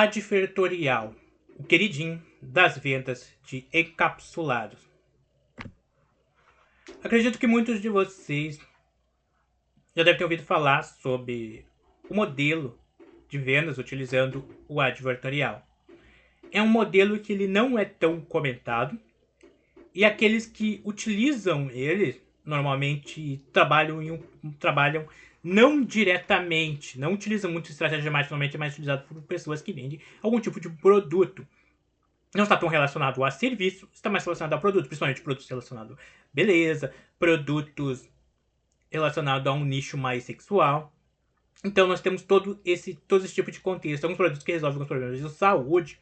Advertorial, o queridinho das vendas de encapsulados. Acredito que muitos de vocês já devem ter ouvido falar sobre o modelo de vendas utilizando o advertorial. É um modelo que ele não é tão comentado e aqueles que utilizam ele normalmente trabalham não diretamente, não utilizam muito estratégia de marketing, normalmente é mais utilizado por pessoas que vendem algum tipo de produto. Não está tão relacionado a serviço, está mais relacionado a produto, principalmente produtos relacionados a beleza, produtos relacionados a um nicho mais sexual. Então nós temos todo esse tipo de contexto. Alguns produtos que resolvem alguns problemas de saúde.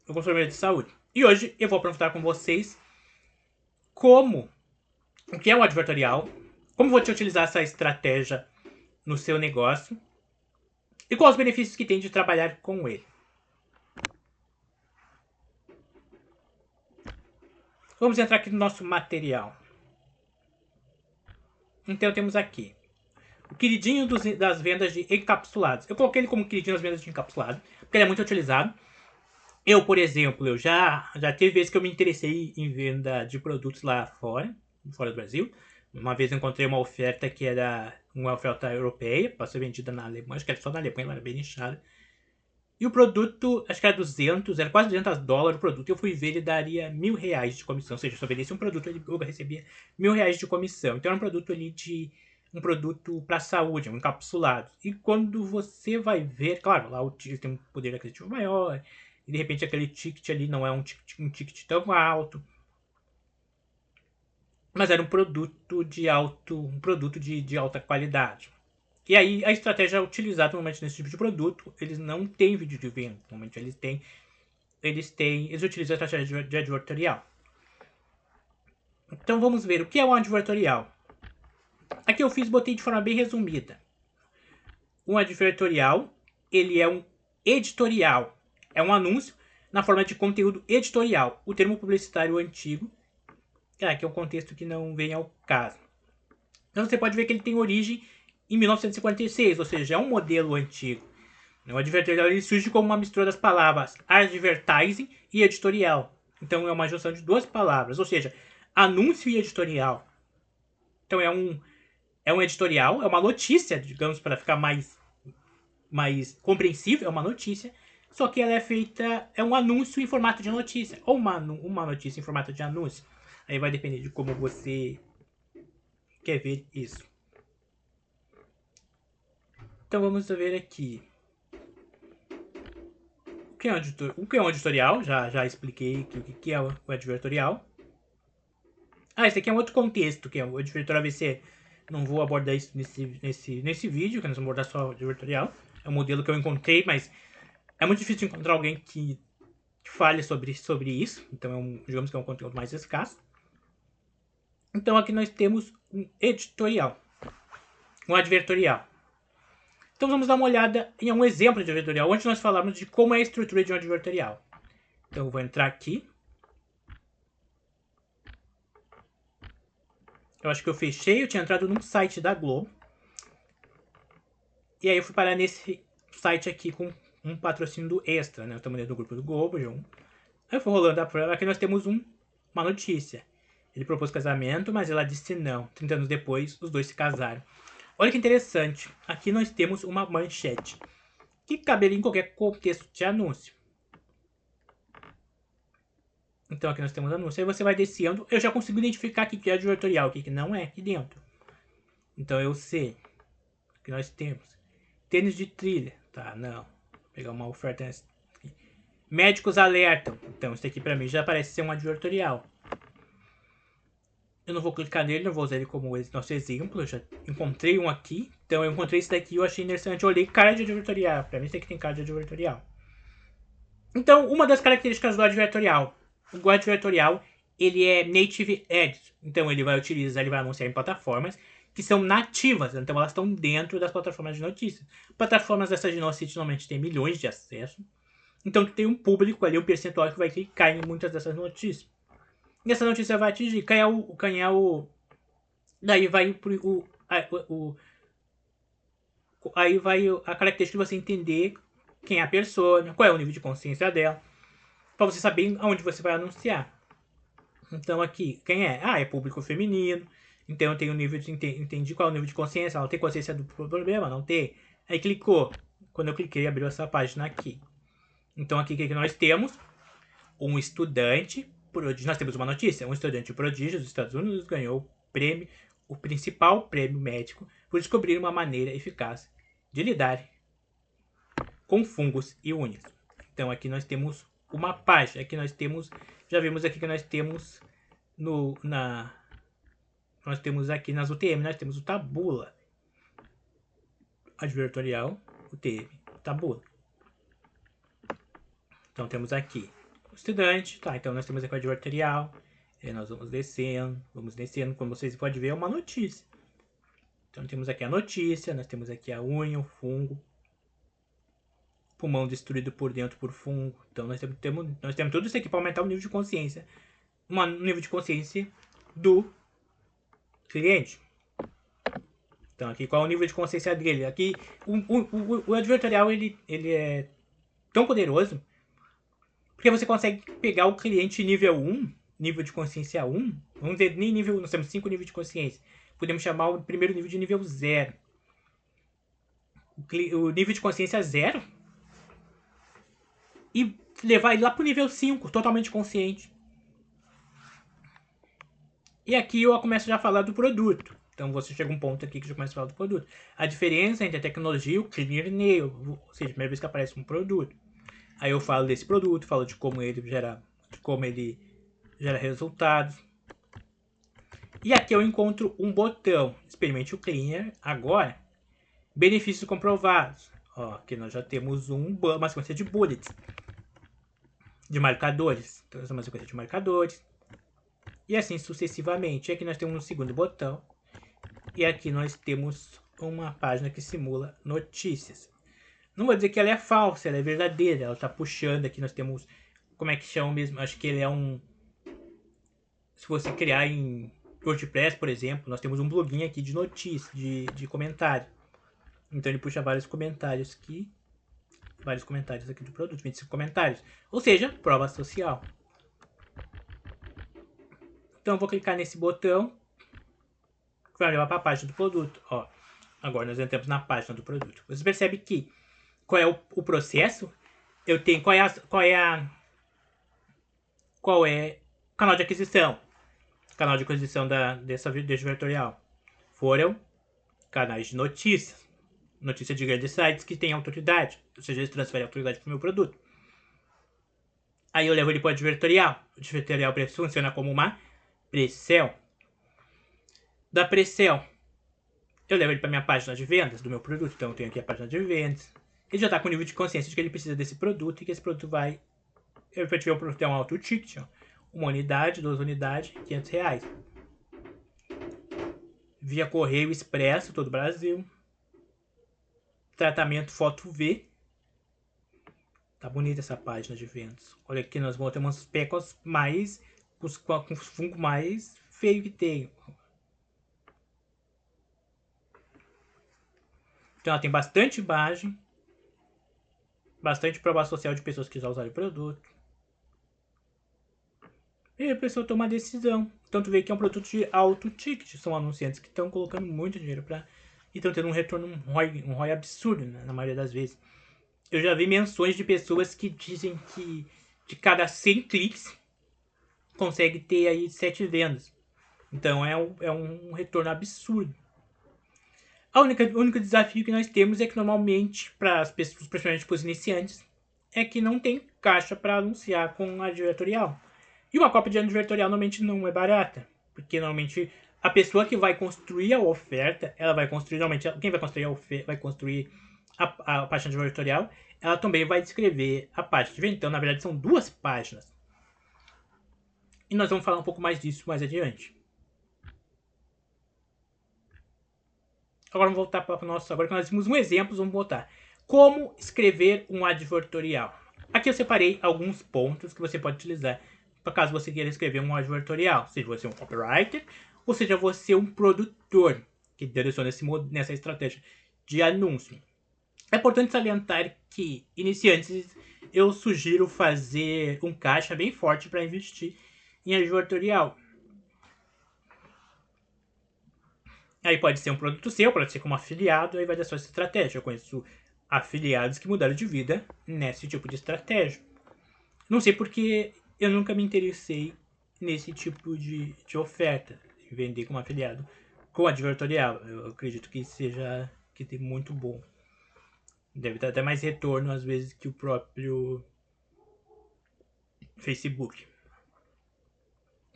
Alguns problemas de saúde. E hoje eu vou aprofundar com vocês o que é o advertorial, como você utilizar essa estratégia no seu negócio e quais os benefícios que tem de trabalhar com ele. Vamos entrar aqui no nosso material. Então temos aqui o queridinho das vendas de encapsulados. Eu coloquei ele como queridinho das vendas de encapsulado, porque ele é muito utilizado. Eu, por exemplo, eu já teve vezes que eu me interessei em venda de produtos lá fora do Brasil. Uma vez eu encontrei uma oferta que era uma oferta europeia, para ser vendida na Alemanha, acho que era só na Alemanha, ela era bem nichada. E o produto, acho que era 200, era quase $200 o produto. Eu fui ver, ele daria R$1.000 de comissão. Ou seja, se eu vendesse um produto, eu recebia R$1.000 de comissão. Então era um produto ali um produto para saúde, um encapsulado. E quando você vai ver, claro, lá o ticket tem um poder aquisitivo maior, e de repente aquele ticket ali não é um ticket tão alto. Mas era um produto de alta qualidade. E aí a estratégia utilizada normalmente nesse tipo de produto, eles não têm vídeo de venda. Normalmente eles utilizam a estratégia de advertorial. Então vamos ver o que é um advertorial. Aqui eu botei de forma bem resumida. Um advertorial, ele é um editorial. É um anúncio na forma de conteúdo editorial. O termo publicitário antigo, que é um contexto que não vem ao caso. Então você pode ver que ele tem origem em 1956, ou seja, é um modelo antigo. O advertorial ele surge como uma mistura das palavras advertising e editorial. Então é uma junção de duas palavras, ou seja, anúncio e editorial. Então é um editorial, é uma notícia, digamos, para ficar mais compreensível, é uma notícia, só que ela é feita, é um anúncio em formato de notícia, ou uma notícia em formato de anúncio. Aí vai depender de como você quer ver isso. Então vamos ver aqui. O que é um editorial? Já expliquei o que é o advertorial. Esse aqui é um outro contexto, que é o advertorial VC. Não vou abordar isso nesse vídeo, que nós vamos abordar só o advertorial. É um modelo que eu encontrei, mas é muito difícil encontrar alguém que fale sobre isso. Então, digamos que é um conteúdo mais escasso. Então, aqui nós temos um editorial. Um advertorial. Então, vamos dar uma olhada em um exemplo de advertorial, onde nós falamos de como é a estrutura de um advertorial. Então, eu vou entrar aqui. Eu acho que eu fechei, eu tinha entrado num site da Globo. E aí eu fui parar nesse site aqui com um patrocínio extra, né? Estamos dentro do grupo do Globo, Aí eu fui rolando a prova, aqui nós temos uma notícia. Ele propôs casamento, mas ela disse não. 30 anos depois, os dois se casaram. Olha que interessante. Aqui nós temos uma manchete que caberia em qualquer contexto de anúncio. Então aqui nós temos anúncio. Aí você vai descendo. Eu já consigo identificar aqui que é advertorial, o que não é aqui dentro. Então eu sei. Aqui nós temos tênis de trilha. Tá, não. Vou pegar uma oferta nessa. Médicos alertam. Então isso aqui pra mim já parece ser um advertorial. Eu não vou clicar nele, não vou usar ele como nosso exemplo. Eu já encontrei um aqui. Então eu encontrei esse daqui, eu achei interessante. Eu olhei cara de advertorial. Pra mim isso aqui tem cara de advertorial. Então, uma das características do advertorial. O advertorial, ele é native ads. Então ele vai anunciar em plataformas que são nativas. Então elas estão dentro das plataformas de notícias. Plataformas dessas de notícias normalmente tem milhões de acessos. Então tu tem um público ali, um percentual que vai clicar em muitas dessas notícias. E essa notícia vai atingir. Daí vai aí vai a característica de você entender quem é a pessoa, qual é o nível de consciência dela, para você saber aonde você vai anunciar. Então aqui, quem é? Ah, é público feminino. Então eu tenho um nível de entendi qual é o nível de consciência, ela tem consciência do problema, não tem. Aí clicou. Quando eu cliquei, abriu essa página aqui. Então aqui o que nós temos? Um estudante prodígio. Nós temos uma notícia. Um estudante prodígio dos Estados Unidos ganhou o prêmio, o principal prêmio médico, por descobrir uma maneira eficaz de lidar com fungos e unhas. Então aqui nós temos uma página. Aqui nós temos, já vimos aqui que nós temos nós temos aqui nas UTM, nós temos o tabula advertorial, UTM, tabula. Então temos aqui o estudante, tá? Então nós temos aqui o advertorial, e nós vamos descendo, como vocês podem ver, é uma notícia. Então temos aqui a notícia, nós temos aqui a unha, o fungo, pulmão destruído por dentro por fungo. Então nós temos tudo isso aqui para aumentar o nível de consciência, um nível de consciência do cliente. Então aqui qual é o nível de consciência dele? Aqui o advertorial ele é tão poderoso porque você consegue pegar o cliente nível 1, nível de consciência 1, vamos dizer, nem nível, nós temos 5 níveis de consciência. Podemos chamar o primeiro nível de nível 0. O nível de consciência 0 e levar ele lá pro nível 5, totalmente consciente. E aqui eu começo já a falar do produto. Então você chega um ponto aqui que eu começo a falar do produto. A diferença entre a tecnologia e o cleaner nail, ou seja, a primeira vez que aparece um produto. Aí eu falo desse produto, falo de como ele gera resultados. E aqui eu encontro um botão, experimente o cleaner agora. Benefícios comprovados. Ó, aqui nós já temos uma sequência de bullets, de marcadores. Então essa é uma sequência de marcadores. E assim sucessivamente. E aqui nós temos um segundo botão. E aqui nós temos uma página que simula notícias. Não vou dizer que ela é falsa, ela é verdadeira. Ela está puxando aqui, nós temos... Como é que chama mesmo? Acho que ele é um... Se você criar em WordPress, por exemplo, nós temos um bloguinho aqui de notícias, de comentário. Então ele puxa vários comentários aqui. Vários comentários aqui do produto, 25 comentários. Ou seja, prova social. Então eu vou clicar nesse botão que vai levar para a página do produto. Ó, agora nós entramos na página do produto. Você percebe que qual é o processo? Eu tenho qual é o canal de aquisição? Canal de aquisição desse vetorial foram canais de notícias. Notícia de grandes sites que têm autoridade. Ou seja, eles transferem autoridade para o meu produto. Aí eu levo ele para o advertorial. O advertorial funciona como uma pre-sell. Da pre-sell, eu levo ele para minha página de vendas do meu produto. Então eu tenho aqui a página de vendas. Ele já está com o nível de consciência de que ele precisa desse produto e que esse produto vai... efetivar um alto ticket. Ó. Uma unidade, 2 unidades, R$500. Via correio expresso, todo o Brasil. Tratamento foto V. Tá bonita essa página de vendas. Olha aqui, nós vamos ter umas pecas mais... com fungo mais feio que tem. Então ela tem bastante imagem. Bastante prova social de pessoas que já usaram o produto. E a pessoa toma uma decisão. Tanto vê que é um produto de alto ticket. São anunciantes que estão colocando muito dinheiro para... E estão tendo um retorno, um ROI absurdo, né, na maioria das vezes. Eu já vi menções de pessoas que dizem que de cada 100 cliques consegue ter aí 7 vendas. Então é um retorno absurdo. O único desafio que nós temos é que normalmente, para as pessoas, principalmente para os iniciantes, é que não tem caixa para anunciar com advertorial. E uma cópia de advertorial normalmente não é barata, porque normalmente a pessoa que vai construir a oferta, ela vai construir, normalmente quem vai construir a oferta, vai construir a página advertorial, ela também vai descrever a página de venda. Então, na verdade, são 2 páginas. E nós vamos falar um pouco mais disso mais adiante. Agora vamos voltar para o nosso... Agora que nós vimos um exemplo, vamos voltar. Como escrever um advertorial. Aqui eu separei alguns pontos que você pode utilizar para caso você queira escrever um advertorial. Seja você um copywriter, ou seja você um produtor que direciona nessa estratégia de anúncio. É importante salientar que, iniciantes, eu sugiro fazer um caixa bem forte para investir em advertorial. Aí pode ser um produto seu, pode ser como afiliado, aí vai dar sua estratégia. Eu conheço afiliados que mudaram de vida nesse tipo de estratégia. Não sei porque eu nunca me interessei nesse tipo de oferta, vender como afiliado com advertorial. Eu acredito que seja que tem muito bom. Deve dar até mais retorno às vezes que o próprio Facebook.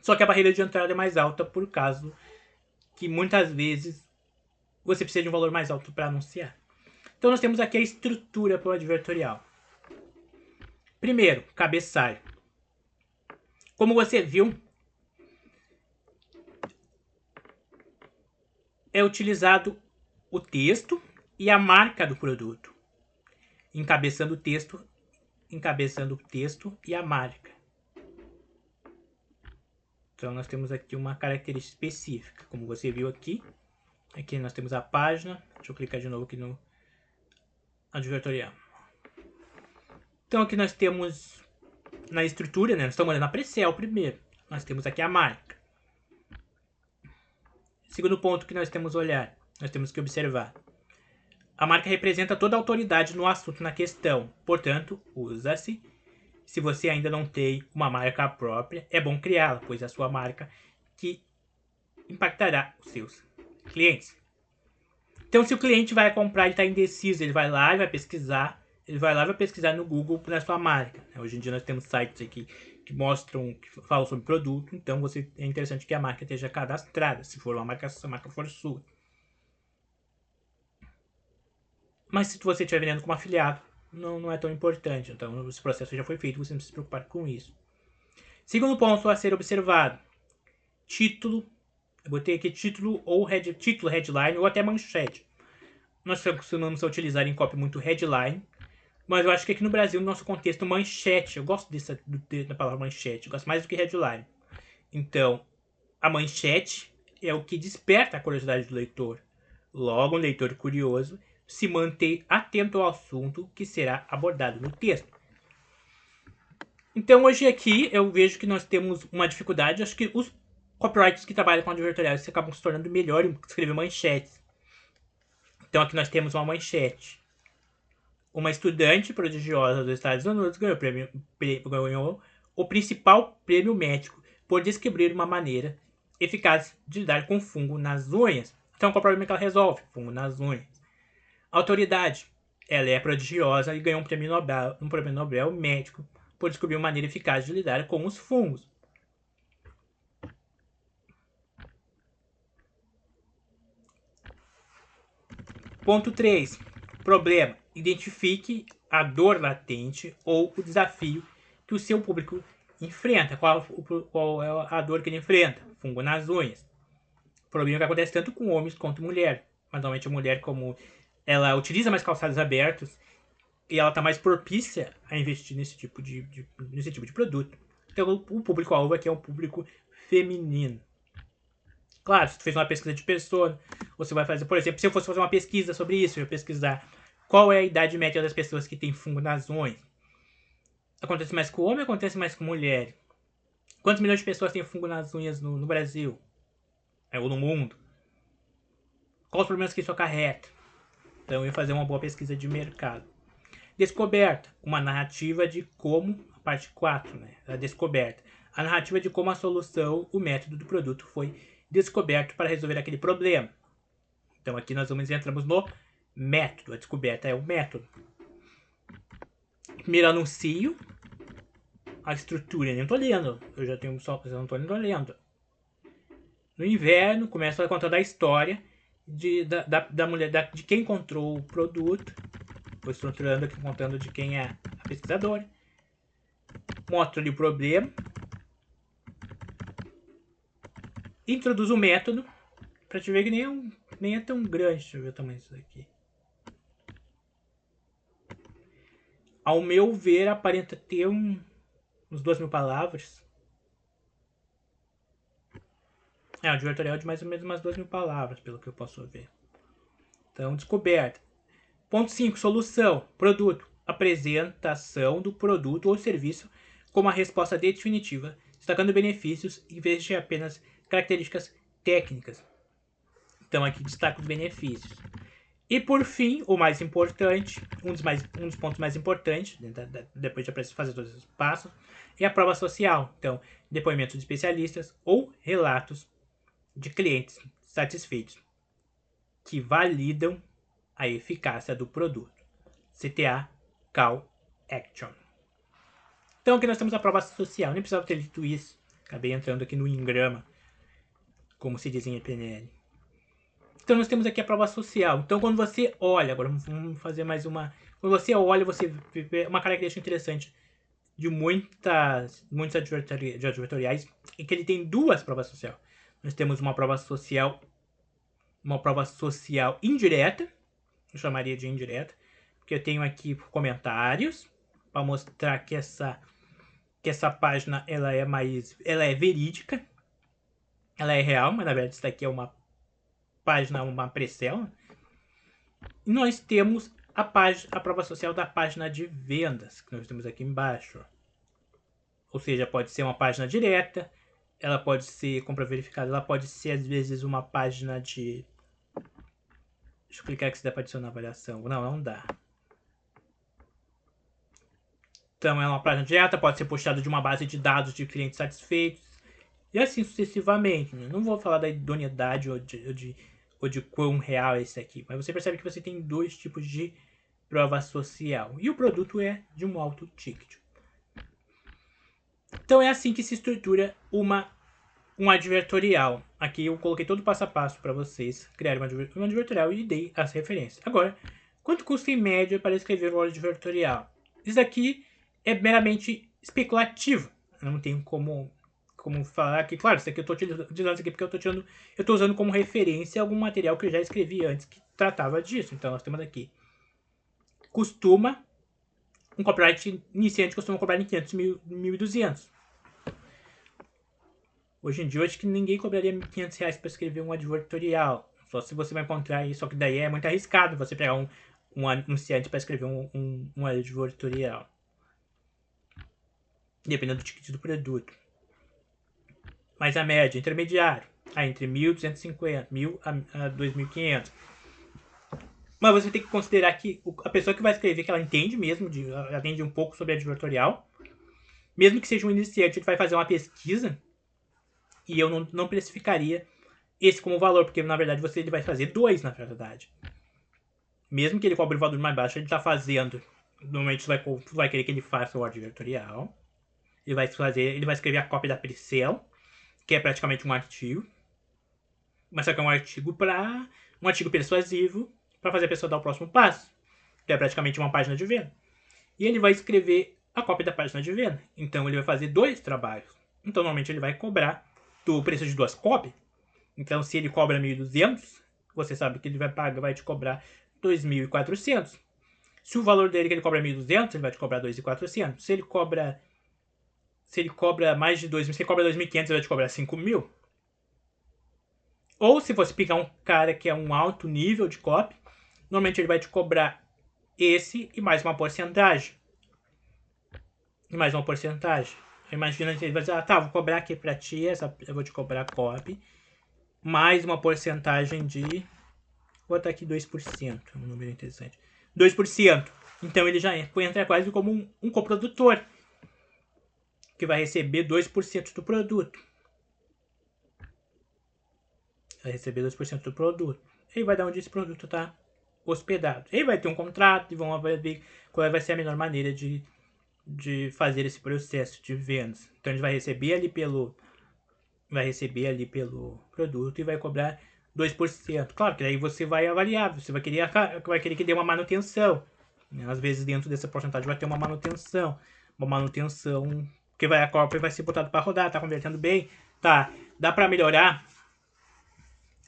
Só que a barreira de entrada é mais alta por causa que muitas vezes você precisa de um valor mais alto para anunciar. Então nós temos aqui a estrutura para o advertorial. Primeiro, cabeçalho. Como você viu, é utilizado o texto e a marca do produto, encabeçando o texto e a marca. Então nós temos aqui uma característica específica, como você viu aqui. Aqui nós temos a página. Deixa eu clicar de novo aqui no advertorial. Então aqui nós temos na estrutura, né? Nós estamos olhando a Precel primeiro. Nós temos aqui a marca. Segundo ponto que nós temos que olhar, nós temos que observar. A marca representa toda a autoridade no assunto na questão. Portanto, usa-se. Se você ainda não tem uma marca própria, é bom criá-la, pois é a sua marca que impactará os seus clientes. Então, se o cliente vai comprar e está indeciso, ele vai lá e vai pesquisar. Ele vai lá e vai pesquisar no Google na sua marca. Hoje em dia nós temos sites aqui que mostram, que falam sobre produto. Então, é interessante que a marca esteja cadastrada, se for uma marca, se a marca for sua. Mas se você estiver vendendo como afiliado, não é tão importante. Então, esse processo já foi feito, você não precisa se preocupar com isso. Segundo ponto a ser observado: título. Eu botei aqui título ou título, headline ou até manchete. Nós costumamos utilizar em copy muito headline, mas eu acho que aqui no Brasil, no nosso contexto, manchete. Eu gosto da palavra manchete, eu gosto mais do que headline. Então, a manchete é o que desperta a curiosidade do leitor. Logo, um leitor curioso se mantém atento ao assunto que será abordado no texto. Então, hoje aqui, eu vejo que nós temos uma dificuldade. Acho que os copywriters que trabalham com advertoriais acabam se tornando melhor em escrever manchetes. Então, aqui nós temos uma manchete. Uma estudante prodigiosa dos Estados Unidos ganhou o principal prêmio médico por descobrir uma maneira eficaz de lidar com fungo nas unhas. Então, qual é o problema que ela resolve? Fungo nas unhas. Autoridade. Ela é prodigiosa e ganhou um prêmio Nobel médico por descobrir uma maneira eficaz de lidar com os fungos. Ponto 3. Problema. Identifique a dor latente ou o desafio que o seu público enfrenta. Qual é a dor que ele enfrenta? Fungo nas unhas. Problema que acontece tanto com homens quanto mulher. Mas normalmente a mulher, como ela utiliza mais calçados abertos e ela está mais propícia a investir nesse tipo de produto. Então o público-alvo aqui é um público feminino. Claro, se tu fez uma pesquisa de pessoa, você vai fazer, por exemplo, se eu fosse fazer uma pesquisa sobre isso, eu ia pesquisar qual é a idade média das pessoas que têm fungo nas unhas. Acontece mais com homem ou acontece mais com mulher? Quantos milhões de pessoas têm fungo nas unhas no Brasil? Ou no mundo? Quais os problemas que isso acarreta? Então eu ia fazer uma boa pesquisa de mercado. Descoberta, uma narrativa de como, a parte 4, né? A descoberta. A narrativa de como a solução, o método do produto foi descoberto para resolver aquele problema. Então aqui nós entramos no método. A descoberta é o método. Primeiro anuncio. A estrutura, eu nem tô lendo. Eu já tenho só, eu não tô lendo. No inverno, começa a contar da história da mulher, de quem encontrou o produto. Estou estruturando aqui, contando de quem é a pesquisadora. Mostra ali o problema. Introduz o método. Pra te ver que nem é tão grande. Deixa eu ver o tamanho disso aqui. Ao meu ver, aparenta ter uns 2.000 palavras. É um advertorial de mais ou menos umas 2.000 palavras, pelo que eu posso ver. Então, descoberta. Ponto 5. Solução. Produto. Apresentação do produto ou serviço como a resposta definitiva, destacando benefícios em vez de apenas características técnicas. Então aqui destaca os benefícios. E por fim, o mais importante, um dos pontos mais importantes, depois de fazer todos os passos, é a prova social. Então, depoimentos de especialistas ou relatos de clientes satisfeitos que validam a eficácia do produto. CTA, Call Action. Então aqui nós temos a prova social. Nem precisava ter dito isso. Acabei entrando aqui no engrama, como se diz em PNL. Então nós temos aqui a prova social. Então quando você olha, agora vamos fazer mais uma. Quando você olha, você vê uma característica interessante de muitos advertoriais, em que ele tem duas provas sociais. Nós temos uma prova social indireta, eu chamaria de indireta, porque eu tenho aqui comentários para mostrar que essa página ela é verídica, ela é real, mas na verdade isso daqui é uma página, uma pre-sell. E nós temos a prova social da página de vendas, que nós temos aqui embaixo. Ou seja, pode ser uma página direta, ela pode ser compra verificada, ela pode ser às vezes uma página de... Deixa eu clicar aqui se dá para adicionar avaliação. Não dá. Então é uma página direta, pode ser puxada de uma base de dados de clientes satisfeitos. E assim sucessivamente. Não vou falar da idoneidade ou de quão real é esse aqui. Mas você percebe que você tem dois tipos de prova social. E o produto é de um alto ticket. Então é assim que se estrutura um advertorial. Aqui eu coloquei todo o passo a passo para vocês criarem um advertorial e dei as referências. Agora, quanto custa em média para escrever um advertorial? Isso aqui é meramente especulativo. Eu não tenho como falar aqui. Claro, isso aqui eu estou utilizando isso aqui porque eu estou usando como referência algum material que eu já escrevi antes que tratava disso. Então nós temos aqui. Um copyright iniciante costuma cobrar em 500, 1.200. Hoje em dia, eu acho que ninguém cobraria R$500 para escrever um advertorial. Só se você vai encontrar isso, só que daí é muito arriscado você pegar um anunciante para escrever um advertorial. Dependendo do ticket do produto. Mas a média, intermediário, entre 1.250, 1.000 a 2.500. Mas você tem que considerar que a pessoa que vai escrever, que ela entende mesmo, ela entende um pouco sobre advertorial. Mesmo que seja um iniciante, ele vai fazer uma pesquisa. E eu não precificaria esse como valor, porque na verdade ele vai fazer dois, na verdade. Mesmo que ele cobre o valor mais baixo, ele está fazendo. Normalmente você vai querer que ele faça o advertorial. Ele vai escrever a cópia da pre-sell, que é praticamente um artigo. Mas só que é um artigo persuasivo para fazer a pessoa dar o próximo passo. Que é praticamente uma página de venda. E ele vai escrever a cópia da página de venda. Então ele vai fazer dois trabalhos. Então normalmente ele vai cobrar do preço de duas cópias. Então se ele cobra 1.200, você sabe que ele vai te cobrar 2.400. Se o valor dele que ele cobra 1.200, ele vai te cobrar 2.400. Se ele cobra mais de 2.000, se ele cobra 2.500, ele vai te cobrar 5.000. Ou se você pegar um cara que é um alto nível de copy, normalmente ele vai te cobrar esse e mais uma porcentagem. Imagina que ele vai dizer, vou cobrar aqui pra ti, eu vou te cobrar copy, mais uma porcentagem de... Vou botar aqui 2%, um número interessante. 2%. Então ele já entra quase como um coprodutor, que vai receber 2% do produto. Vai receber 2% do produto. Ele vai dar onde esse produto está hospedado. Ele vai ter um contrato e vão ver qual vai ser a melhor maneira de fazer esse processo de vendas. Então ele vai receber ali pelo produto e vai cobrar 2%. Claro que daí você vai avaliar, você vai querer que dê uma manutenção. Às vezes dentro dessa porcentagem vai ter uma manutenção que a cópia vai ser botada para rodar, tá convertendo bem, tá, dá para melhorar.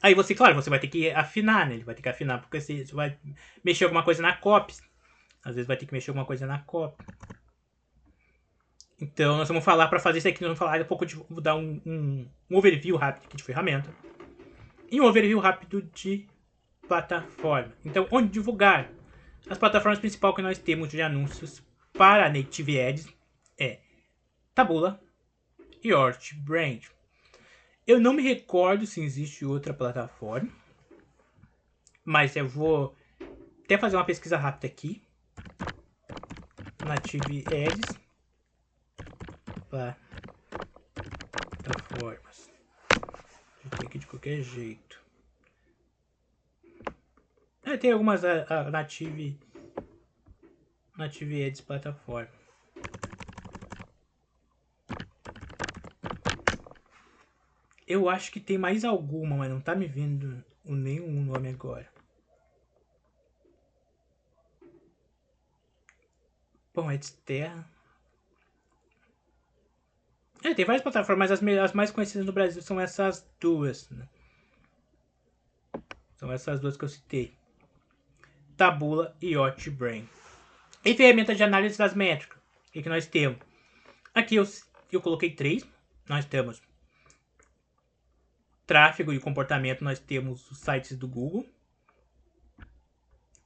Aí você vai ter que afinar, né? Ele vai ter que afinar porque você vai mexer alguma coisa na copy. Às vezes vai ter que mexer alguma coisa na copy. Então nós vamos falar, para fazer isso aqui, nós vamos falar um pouco vou dar um overview rápido aqui de ferramenta. E um overview rápido de plataforma. Então, onde divulgar? As plataformas principais que nós temos de anúncios para Native Ads é Taboola e Hortbrand. Eu não me recordo se existe outra plataforma, mas eu vou até fazer uma pesquisa rápida aqui. Native Ads plataformas. Vou ter aqui de qualquer jeito. Tem algumas Native Ads plataforma. Eu acho que tem mais alguma, mas não tá me vindo nenhum nome agora. Bom, Adsterra. Tem várias plataformas, mas as mais conhecidas no Brasil são essas duas, né? São essas duas que eu citei. Taboola e Hortbrand. E ferramentas de análise das métricas. O que nós temos? Aqui eu coloquei 3. Nós temos tráfego e comportamento. Nós temos os sites do Google,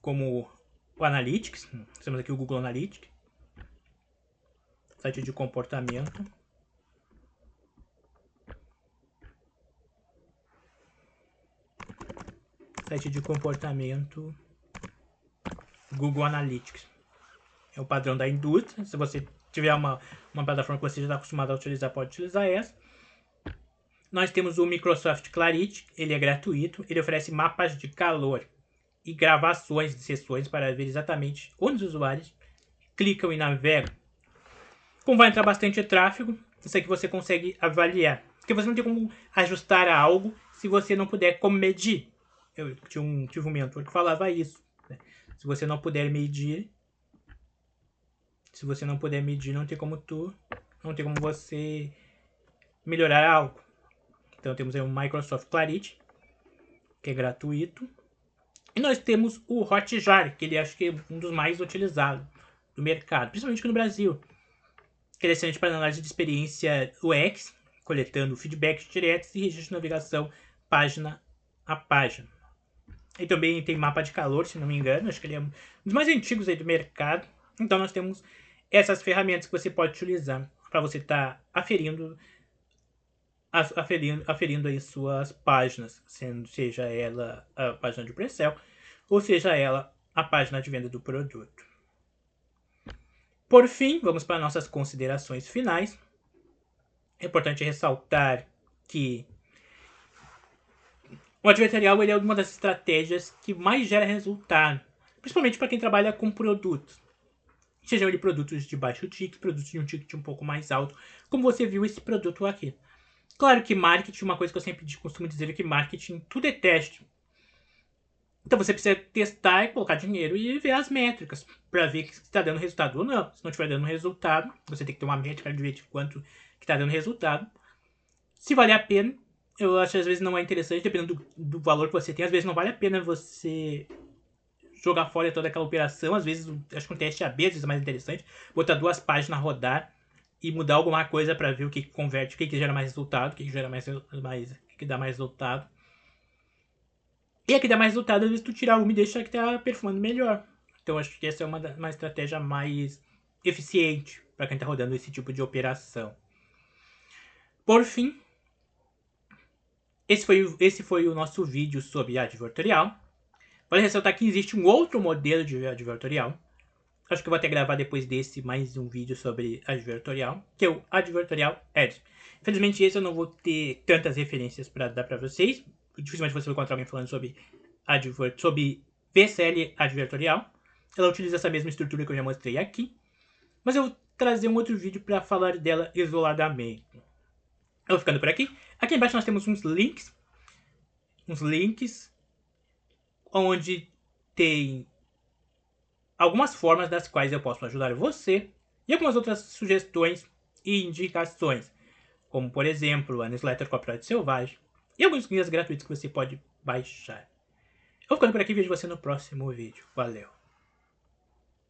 como o Analytics. Temos aqui o Google Analytics. Site de comportamento. Site de comportamento Google Analytics. É o padrão da indústria. Se você tiver uma plataforma que você já está acostumado a utilizar, pode utilizar essa. Nós temos o Microsoft Clarity. Ele é gratuito. Ele oferece mapas de calor e gravações de sessões para ver exatamente onde os usuários clicam e navegam. Como vai entrar bastante tráfego, isso aqui você consegue avaliar. Porque você não tem como ajustar algo se você não puder como medir. Eu tive um mentor que falava isso, né? Se você não puder medir, não tem como você melhorar algo. Então temos aí o Microsoft Clarity, que é gratuito. E nós temos o Hotjar, que ele acho que é um dos mais utilizados do mercado, principalmente aqui no Brasil. Que é excelente para análise de experiência UX, coletando feedbacks diretos e registro de navegação página a página. E também tem mapa de calor, se não me engano. Acho que ele é um dos mais antigos aí do mercado. Então nós temos essas ferramentas que você pode utilizar para você estar aferindo aí suas páginas, seja ela a página de pre-sale ou seja ela a página de venda do produto. Por fim, vamos para nossas considerações finais. É importante ressaltar que o advertorial ele é uma das estratégias que mais gera resultado, principalmente para quem trabalha com produtos. Sejam ele produtos de baixo ticket, produtos de um ticket um pouco mais alto, como você viu esse produto aqui. Claro que marketing, uma coisa que eu sempre costumo dizer é que marketing tudo é teste. Então você precisa testar e colocar dinheiro e ver as métricas para ver se está dando resultado ou não. Se não estiver dando resultado, você tem que ter uma métrica de ver de quanto que está dando resultado. Se vale a pena, eu acho que às vezes não é interessante, dependendo do valor que você tem. Às vezes não vale a pena você jogar fora toda aquela operação. Às vezes, acho que um teste AB às vezes é mais interessante. Botar 2 páginas a rodar e mudar alguma coisa para ver o que converte, o que gera mais resultado, o que gera o que dá mais resultado. E a que dá mais resultado, às vezes tu tirar uma e deixa a que tá perfumando melhor. Então acho que essa é uma estratégia mais eficiente para quem tá rodando esse tipo de operação. Por fim, esse foi o nosso vídeo sobre advertorial. Vale ressaltar que existe um outro modelo de advertorial. Acho que eu vou até gravar depois desse mais um vídeo sobre advertorial, que é o Advertorial Ads. Infelizmente esse eu não vou ter tantas referências para dar para vocês. Dificilmente você vai encontrar alguém falando sobre VSL advertorial. Ela utiliza essa mesma estrutura que eu já mostrei aqui. Mas eu vou trazer um outro vídeo para falar dela isoladamente. Eu vou ficando por aqui. Aqui embaixo nós temos uns links. Onde tem algumas formas das quais eu posso ajudar você. E algumas outras sugestões e indicações. Como, por exemplo, a newsletter Copyright Selvagem. E alguns guias gratuitos que você pode baixar. Eu vou ficando por aqui e vejo você no próximo vídeo. Valeu!